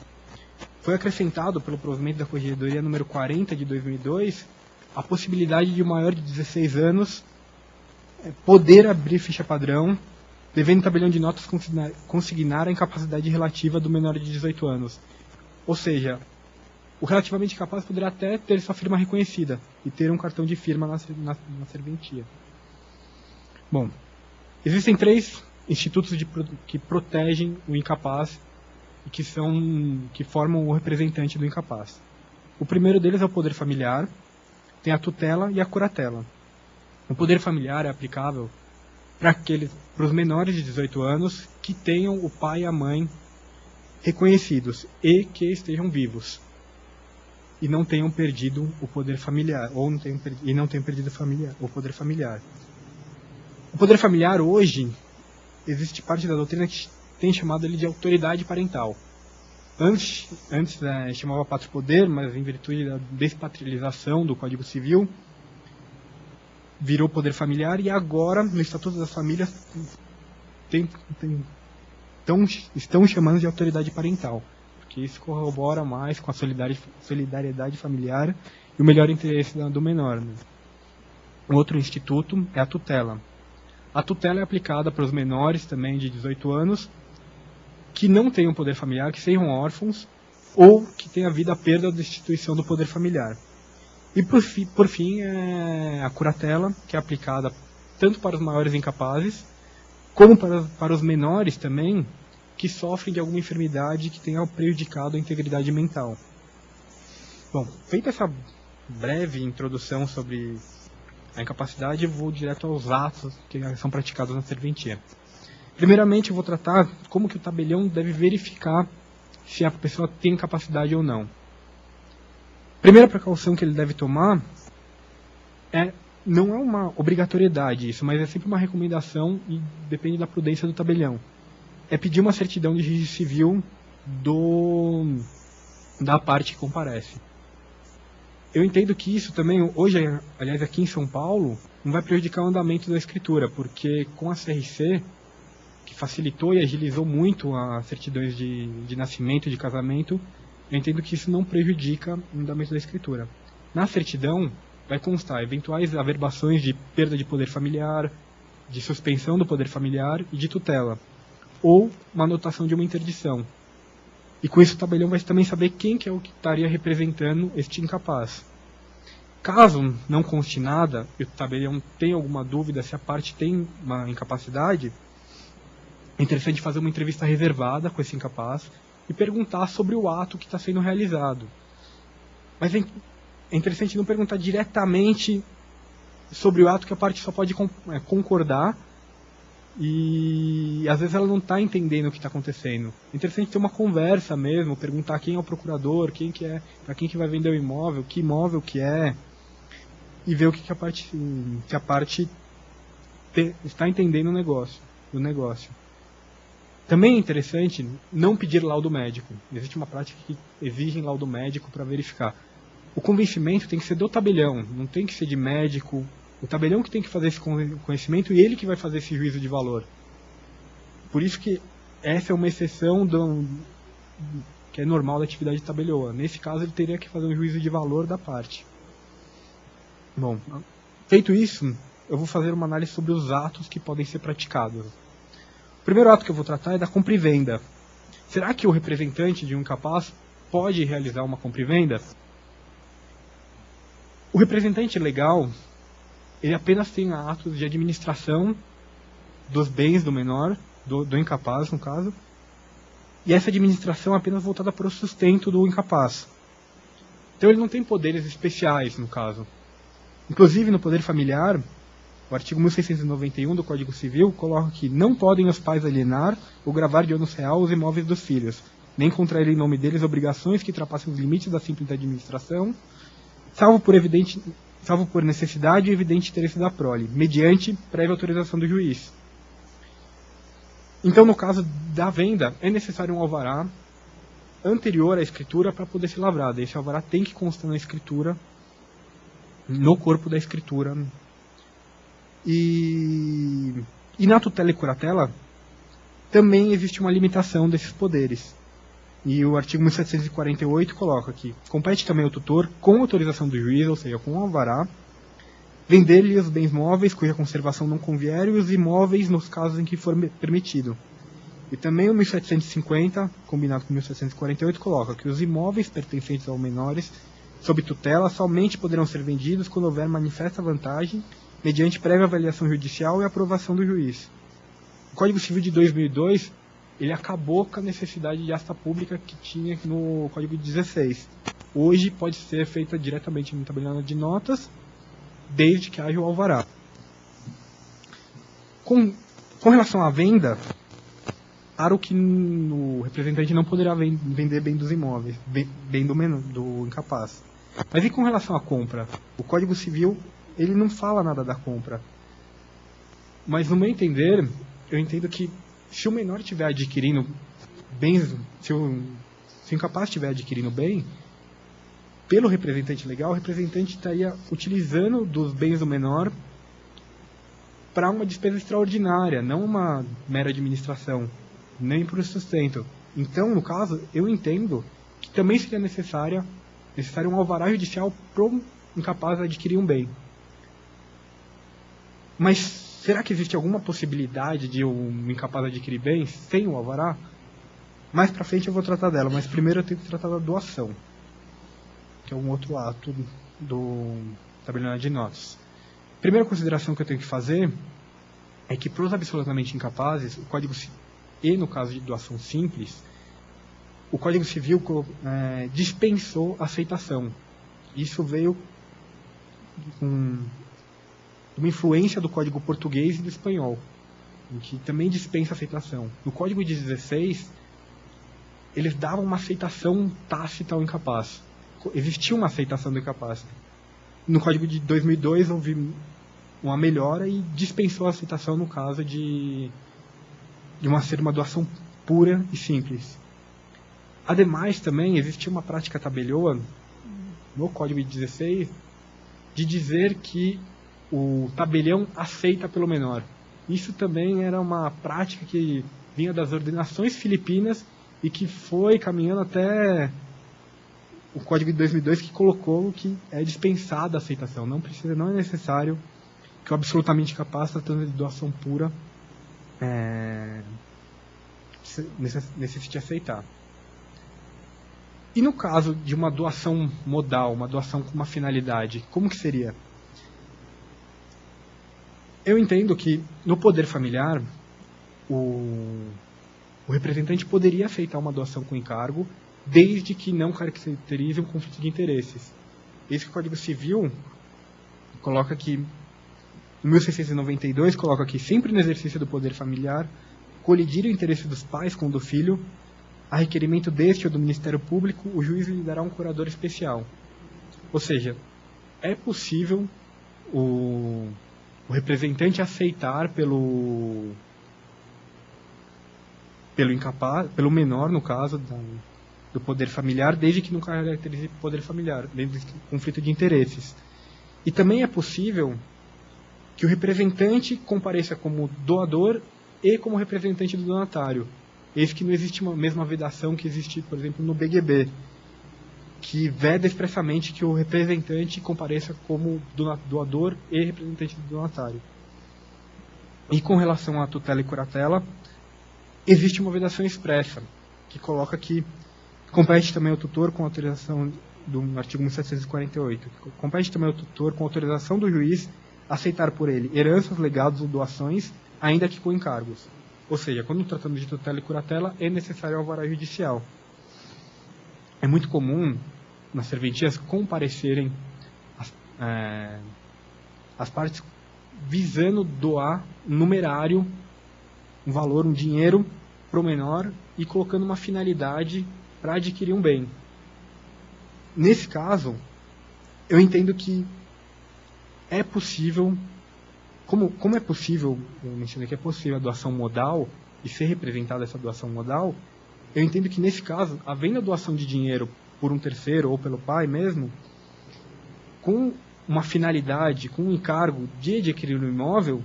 foi acrescentado pelo provimento da Corregedoria número 40 de 2002 a possibilidade de o maior de 16 anos poder abrir ficha padrão, devendo o tabelião de notas consignar a incapacidade relativa do menor de 18 anos. Ou seja, o relativamente capaz poderá até ter sua firma reconhecida e ter um cartão de firma na serventia. Bom, existem 3 institutos que protegem o incapaz e que formam o representante do incapaz. O primeiro deles é o poder familiar, tem a tutela e a curatela. O poder familiar é aplicável para os menores de 18 anos que tenham o pai e a mãe reconhecidos e que estejam vivos e não tenham perdido o poder familiar, ou não tenham perdido o poder familiar. O poder familiar hoje, existe parte da doutrina que tem chamado ele de autoridade parental. Antes chamava pátrio poder, mas em virtude da despatrialização do Código Civil, virou poder familiar, e agora, no Estatuto das Famílias, estão chamando de autoridade parental, porque isso corrobora mais com a solidariedade familiar e o melhor interesse do menor. Né? Outro instituto é a tutela. A tutela é aplicada para os menores também de 18 anos, que não tenham poder familiar, que sejam órfãos, ou que tenham havido a perda ou destituição do poder familiar. E por fim, a curatela, que é aplicada tanto para os maiores incapazes, como para os menores também, que sofrem de alguma enfermidade que tenha prejudicado a integridade mental. Bom, feita essa breve introdução sobre a incapacidade, eu vou direto aos atos que são praticados na serventia. Primeiramente, eu vou tratar como que o tabelião deve verificar se a pessoa tem capacidade ou não. Primeira precaução que ele deve tomar não é uma obrigatoriedade isso, mas é sempre uma recomendação e depende da prudência do tabelião. É pedir uma certidão de registro civil da parte que comparece. Eu entendo que isso também, hoje, aliás, aqui em São Paulo, não vai prejudicar o andamento da escritura, porque com a CRC, que facilitou e agilizou muito as certidões de nascimento e de casamento, eu entendo que isso não prejudica o andamento da escritura. Na certidão, vai constar eventuais averbações de perda de poder familiar, de suspensão do poder familiar e de tutela, ou uma anotação de uma interdição. E com isso o tabelião vai também saber quem que é o que estaria representando este incapaz. Caso não conste nada, e o tabelião tenha alguma dúvida se a parte tem uma incapacidade, é interessante fazer uma entrevista reservada com esse incapaz e perguntar sobre o ato que está sendo realizado. Mas é interessante não perguntar diretamente sobre o ato, que a parte só pode concordar, e às vezes ela não está entendendo o que está acontecendo. É interessante ter uma conversa mesmo, perguntar quem é o procurador, quem que é, para quem que vai vender o imóvel que é, e ver o que a parte está entendendo do negócio. Também é interessante não pedir laudo médico. Existe uma prática que exige laudo médico para verificar. O convencimento tem que ser do tabelião, não tem que ser de médico. O tabelião que tem que fazer esse conhecimento e ele que vai fazer esse juízo de valor. Por isso que essa é uma exceção que é normal da atividade de tabelioa. Nesse caso, ele teria que fazer um juízo de valor da parte. Bom, feito isso, eu vou fazer uma análise sobre os atos que podem ser praticados. O primeiro ato que eu vou tratar é da compra e venda. Será que o representante de um incapaz pode realizar uma compra e venda? O representante legal, ele apenas tem atos de administração dos bens do menor, do incapaz, no caso, e essa administração é apenas voltada para o sustento do incapaz. Então ele não tem poderes especiais, no caso. Inclusive, no poder familiar, o artigo 1691 do Código Civil coloca que não podem os pais alienar ou gravar de ônus real os imóveis dos filhos, nem contrair em nome deles obrigações que ultrapassem os limites da simples administração, salvo por necessidade e evidente interesse da prole, mediante prévia autorização do juiz. Então, no caso da venda, é necessário um alvará anterior à escritura para poder ser lavrado. Esse alvará tem que constar na escritura, no corpo da escritura. E na tutela e curatela, também existe uma limitação desses poderes. E o artigo 1748 coloca que compete também ao tutor, com autorização do juiz, ou seja, com o alvará, vender-lhe os bens móveis cuja conservação não convier e os imóveis nos casos em que for permitido. E também o 1750, combinado com o 1748, coloca que os imóveis pertencentes aos menores, sob tutela, somente poderão ser vendidos quando houver manifesta vantagem, mediante prévia avaliação judicial e aprovação do juiz. O Código Civil de 2002, ele acabou com a necessidade de asta pública que tinha no Código 16. Hoje pode ser feita diretamente no tabelião de notas, desde que haja o alvará. Com relação à venda, claro que o representante não poderá vender bem dos imóveis, bem do incapaz. Mas e com relação à compra? O Código Civil, ele não fala nada da compra. Mas no meu entender, eu entendo que se o menor estiver adquirindo bens, se o incapaz estiver adquirindo bem, pelo representante legal, o representante estaria utilizando dos bens do menor para uma despesa extraordinária, não uma mera administração, nem para o sustento. Então, no caso, eu entendo que também seria necessário um alvará judicial para o incapaz adquirir um bem. Mas será que existe alguma possibilidade de um incapaz adquirir bens sem o alvará? Mais para frente eu vou tratar dela, mas primeiro eu tenho que tratar da doação, que é um outro ato do tabelionário de notas. Primeira consideração que eu tenho que fazer é que para os absolutamente incapazes, o Código e no caso de doação simples, o Código Civil dispensou a aceitação. Isso veio com uma influência do Código Português e do Espanhol, em que também dispensa a aceitação. No Código de 16, eles davam uma aceitação tácita ao incapaz. Existia uma aceitação do incapaz. No Código de 2002 houve uma melhora e dispensou a aceitação no caso de ser uma doação pura e simples. Ademais, também existia uma prática tabelioa no Código de 16 de dizer que o tabelião aceita pelo menor. Isso também era uma prática que vinha das ordenações filipinas e que foi caminhando até o Código de 2002, que colocou que é dispensada a aceitação. Não é necessário que o absolutamente capaz, tratando de doação pura, necessite aceitar. E no caso de uma doação modal, uma doação com uma finalidade, como que seria? Eu entendo que no poder familiar, o representante poderia aceitar uma doação com encargo, desde que não caracterize um conflito de interesses. Esse Código Civil coloca que, em 1692, coloca que sempre no exercício do poder familiar, colidir o interesse dos pais com o do filho, a requerimento deste ou do Ministério Público, o juiz lhe dará um curador especial. Ou seja, é possível o representante aceitar pelo incapaz, pelo menor, no caso, do poder familiar, desde que não caracterize poder familiar, dentro do conflito de interesses. E também é possível que o representante compareça como doador e como representante do donatário. Eis que não existe uma mesma vedação que existe, por exemplo, no BGB, que veda expressamente que o representante compareça como doador e representante do donatário. E com relação à tutela e curatela, existe uma vedação expressa, que coloca que compete também ao tutor com autorização do artigo 1748. Compete também ao tutor com autorização do juiz aceitar por ele heranças, legados ou doações, ainda que com encargos. Ou seja, quando tratamos de tutela e curatela, é necessário alvará judicial. É muito comum nas serventias comparecerem as partes visando doar um numerário, um valor, um dinheiro para o menor e colocando uma finalidade para adquirir um bem. Nesse caso, eu entendo que é possível, como é possível, eu mencionei que é possível a doação modal e ser representada essa doação modal, eu entendo que nesse caso, havendo a doação de dinheiro por um terceiro ou pelo pai mesmo, com uma finalidade, com um encargo de adquirir um imóvel,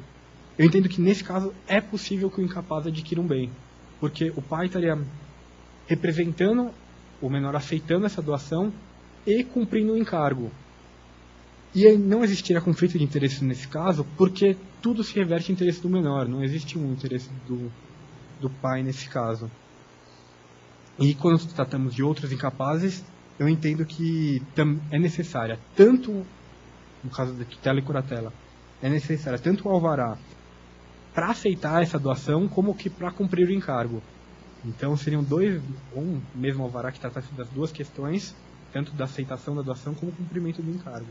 eu entendo que nesse caso é possível que o incapaz adquira um bem, porque o pai estaria representando o menor, aceitando essa doação e cumprindo o encargo. E não existiria conflito de interesse nesse caso, porque tudo se reverte em interesse do menor, não existe um interesse do pai nesse caso. E quando tratamos de outros incapazes, eu entendo que é necessária, tanto no caso da tutela e curatela, é necessária tanto o alvará para aceitar essa doação, como que para cumprir o encargo. Então seriam um mesmo alvará que tratasse das duas questões, tanto da aceitação da doação como o cumprimento do encargo.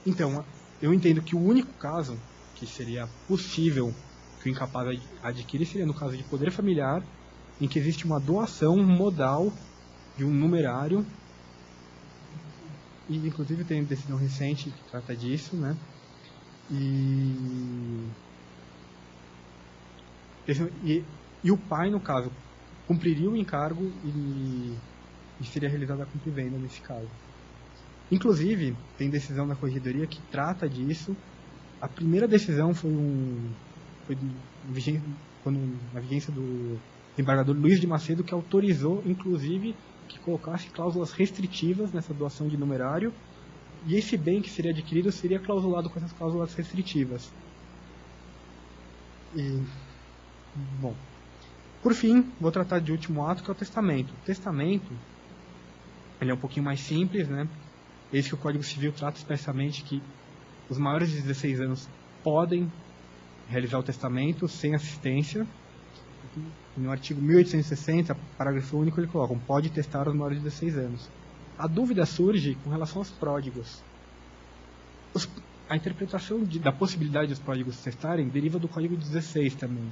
Então, eu entendo que o único caso que seria possível que o incapaz adquirir seria no caso de poder familiar, em que existe uma doação modal de um numerário, e inclusive tem decisão recente que trata disso, né? E o pai, no caso, cumpriria o encargo e seria realizada a compra e venda nesse caso. Inclusive, tem decisão da corregedoria que trata disso. A primeira decisão foi na vigência do desembargador Luiz de Macedo, que autorizou, inclusive, que colocasse cláusulas restritivas nessa doação de numerário, e esse bem que seria adquirido seria clausulado com essas cláusulas restritivas. Bom, por fim, vou tratar de último ato, que é o testamento. O testamento, ele é um pouquinho mais simples, né? Eis que o Código Civil trata expressamente que os maiores de 16 anos podem realizar o testamento sem assistência. No artigo 1860, parágrafo único, ele coloca: pode testar os maiores de 16 anos. A dúvida surge com relação aos pródigos. A interpretação da possibilidade dos pródigos testarem deriva do Código 16 também.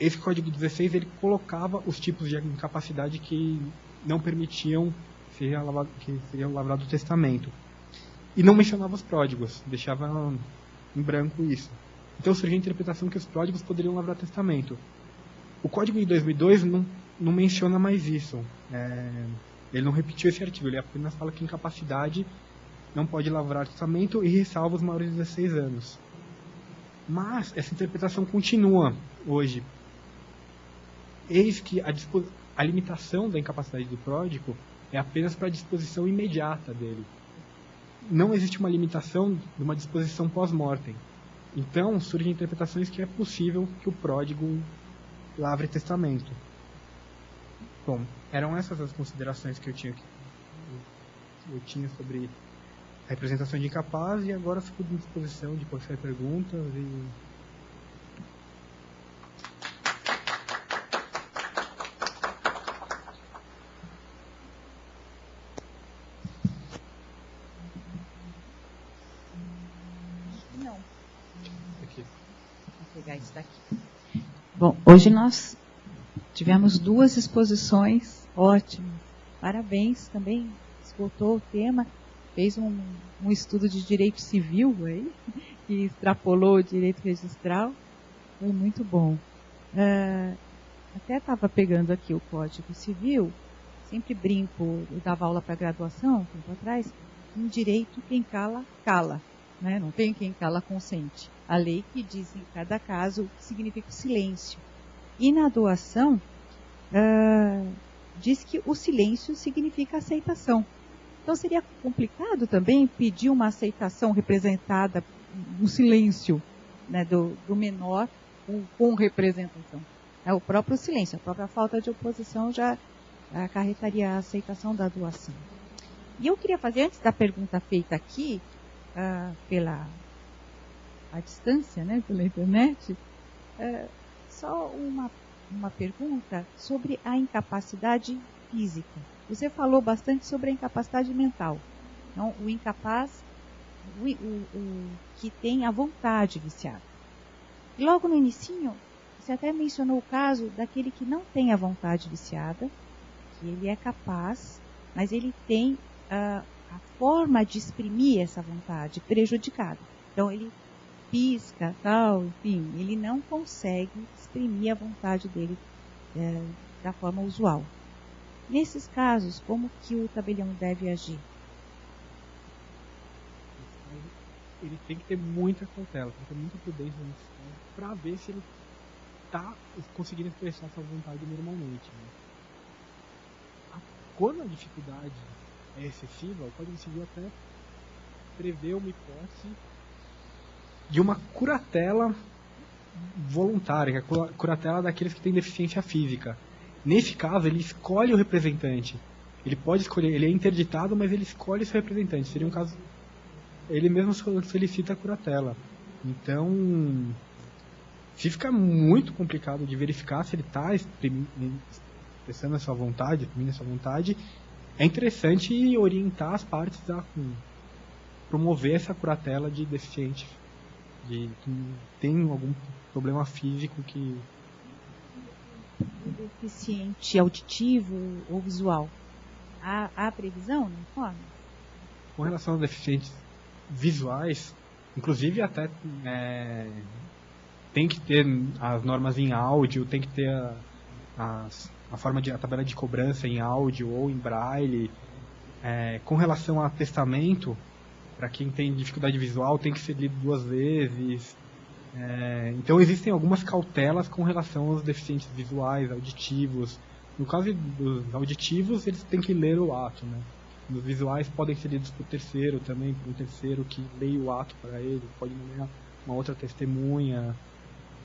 Esse Código 16 ele colocava os tipos de incapacidade que não permitiam que seria lavrado o testamento. E não mencionava os pródigos, deixava em branco isso. Então surgiu a interpretação que os pródigos poderiam lavrar testamento. O Código de 2002 não menciona mais isso. Ele não repetiu esse artigo, ele apenas fala que incapacidade não pode lavrar testamento e ressalva os maiores de 16 anos. Mas essa interpretação continua hoje. Eis que a limitação da incapacidade do pródigo é apenas para a disposição imediata dele. Não existe uma limitação de uma disposição pós-mortem. Então, surgem interpretações que é possível que o pródigo lavre testamento. Bom, eram essas as considerações que eu tinha sobre a representação de incapaz, e agora fico à disposição de qualquer pergunta. Pegar isso daqui. Bom, hoje nós tivemos 2 exposições ótimas. Parabéns, também esgotou o tema, fez um estudo de direito civil aí, que extrapolou o direito registral. Foi muito bom. Até estava pegando aqui o Código Civil, sempre brinco, eu dava aula para graduação, tempo atrás, em direito quem cala, cala. Né? Não tem quem cala consente. A lei que diz em cada caso o que significa o silêncio. E na doação, diz que o silêncio significa aceitação. Então seria complicado também pedir uma aceitação representada no silêncio, né, do menor com representação. O próprio silêncio, a própria falta de oposição já acarretaria a aceitação da doação. E eu queria fazer, antes da pergunta feita aqui, pela a distância, né, pela internet, só uma pergunta sobre a incapacidade física. Você falou bastante sobre a incapacidade mental. Então, o incapaz, o que tem a vontade viciada. E logo no inicinho, você até mencionou o caso daquele que não tem a vontade viciada, que ele é capaz, mas ele tem a forma de exprimir essa vontade prejudicada. Então, ele pisca, tal, enfim, ele não consegue exprimir a vontade dele da forma usual. Nesses casos, como que o tabelião deve agir? Ele tem que ter muita cautela, tem que ter muita prudência para ver se ele está conseguindo expressar essa vontade normalmente. Né? Quando a dificuldade é excessiva, o Código Civil até prevê uma hipótese de uma curatela voluntária, que é a curatela daqueles que têm deficiência física. Nesse caso, ele escolhe o representante. Ele pode escolher, ele é interditado, mas ele escolhe seu representante. Seria um caso, ele mesmo solicita a curatela. Então, se fica muito complicado de verificar se ele está expressando a sua vontade, exprimindo a sua vontade, é interessante orientar as partes a promover essa curatela de deficiente de que tem algum problema físico que... Deficiente auditivo ou visual. Há previsão no informe? Com relação aos deficientes visuais, inclusive até tem que ter as normas em áudio, tem que ter a tabela de cobrança em áudio ou em braille. Com relação a testamento, para quem tem dificuldade visual, tem que ser lido 2 vezes. Então existem algumas cautelas com relação aos deficientes visuais, auditivos. No caso dos auditivos, eles têm que ler o ato, né? Os visuais podem ser lidos por terceiro também, por um terceiro que leia o ato para ele, pode nomear uma outra testemunha.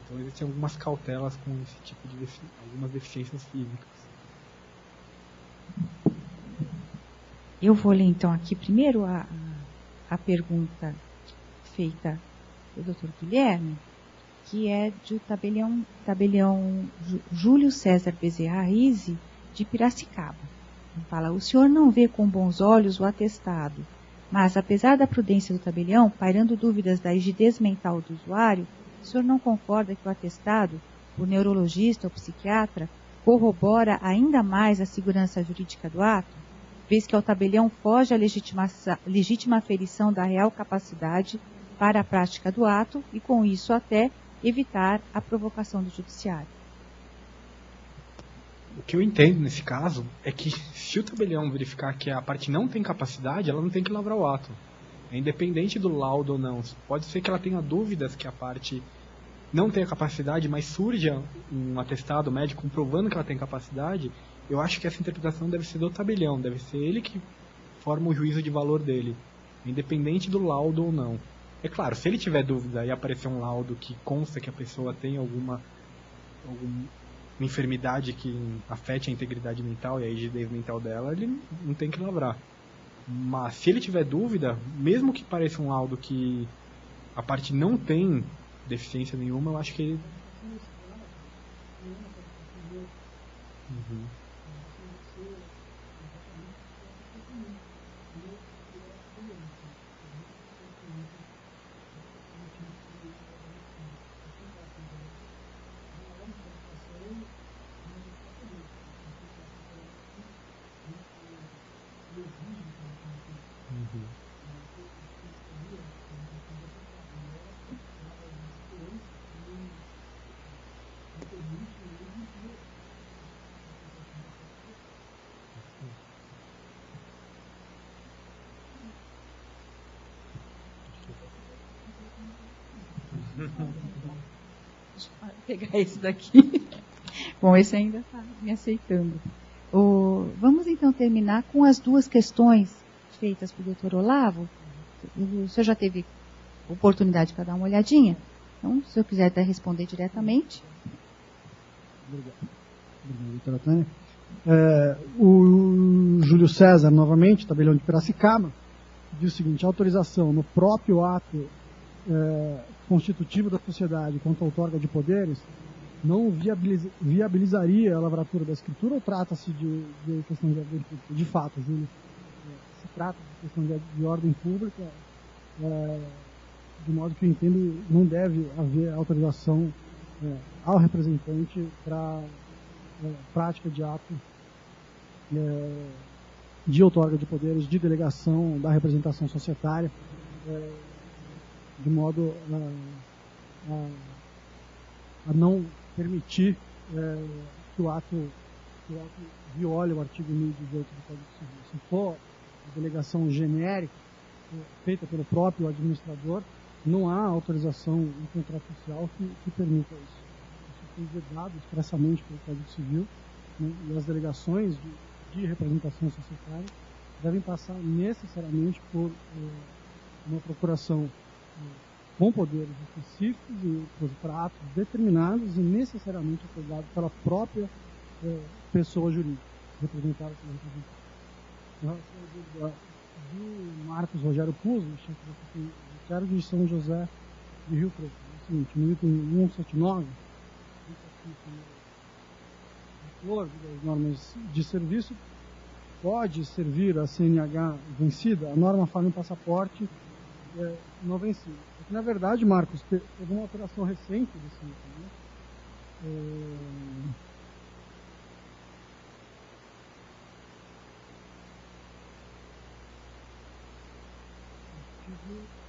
Então existem algumas cautelas com esse tipo de algumas deficiências físicas. Eu vou ler então aqui primeiro a pergunta feita pelo Dr. Guilherme, que é do tabelião Júlio César Bezerra Rizzi, de Piracicaba. Ele fala: o senhor não vê com bons olhos o atestado, mas apesar da prudência do tabelião, pairando dúvidas da rigidez mental do usuário, o senhor não concorda que o atestado, por neurologista ou psiquiatra, corrobora ainda mais a segurança jurídica do ato, vez que ao tabelião foge a legítima aferição da real capacidade para a prática do ato e, com isso, até evitar a provocação do judiciário? O que eu entendo nesse caso é que se o tabelião verificar que a parte não tem capacidade, ela não tem que lavrar o ato. É independente do laudo ou não. Pode ser que ela tenha dúvidas que a parte não tenha capacidade, mas surja um atestado médico comprovando que ela tem capacidade. Eu acho que essa interpretação deve ser do tabelião, deve ser ele que forma o juízo de valor dele, independente do laudo ou não. É claro, se ele tiver dúvida e aparecer um laudo que consta que a pessoa tem alguma enfermidade que afete a integridade mental e a rigidez mental dela, ele não tem que lavrar. Mas se ele tiver dúvida, mesmo que pareça um laudo que a parte não tem deficiência nenhuma, eu acho que ele... Deixa eu pegar esse daqui. Bom, esse ainda está me aceitando. Vamos então terminar com as 2 questões feitas pelo Dr. Olavo. O senhor já teve oportunidade para dar uma olhadinha? Então, se eu quiser até responder diretamente. Obrigado, doutora Tânia. O Júlio César, novamente, tabelião de Piracicaba, diz o seguinte: a autorização no próprio ato constitutivo da sociedade quanto à outorga de poderes não viabilizaria a lavratura da escritura, ou trata-se de questão de ordem pública? De fato, Júlio, se trata de questão de ordem pública, de modo que eu entendo não deve haver autorização ao representante para prática de ato de outorga de poderes, de delegação da representação societária, de modo a não permitir que o ato viole o artigo 1018 do Código Civil. Se for a delegação genérica feita pelo próprio administrador, não há autorização em contrato social que permita isso. Isso foi vedado expressamente pelo Código Civil, né, e as delegações de representação societária devem passar necessariamente por uma procuração com poderes específicos e para atos determinados e necessariamente acordados pela própria pessoa jurídica, representada pelo representante. Em relação do Marcos Rogério Puzo, chefe de São José de Rio Preto, é o seguinte: no item 179, de acordo com as normas de serviço, pode servir a CNH vencida. A norma fala em passaporte não vencido. Porque, na verdade, Marcos, teve uma alteração recente desse item, né?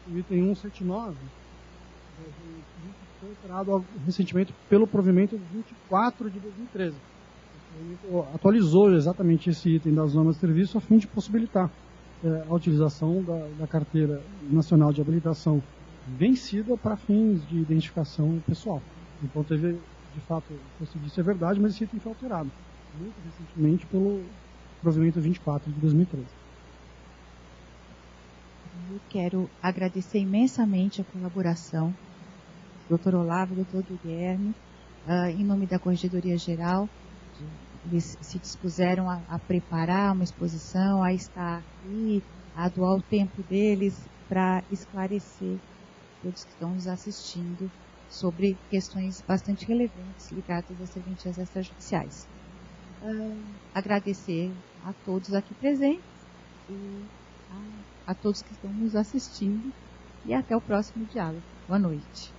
O item 179 foi alterado recentemente pelo provimento 24 de 2013. Atualizou exatamente esse item das normas de serviço a fim de possibilitar a utilização da Carteira Nacional de Habilitação vencida para fins de identificação pessoal. Então teve, de fato, você disse é verdade, mas esse item foi alterado muito recentemente pelo provimento 24 de 2013. Eu quero agradecer imensamente a colaboração do Dr. Olavo e do Dr. Guilherme, em nome da Corregedoria Geral. Eles se dispuseram a preparar uma exposição, a estar aqui, a doar o tempo deles para esclarecer todos que estão nos assistindo sobre questões bastante relevantes ligadas às serventias extrajudiciais. Agradecer a todos aqui presentes e a todos que estão nos assistindo e até o próximo diálogo. Boa noite.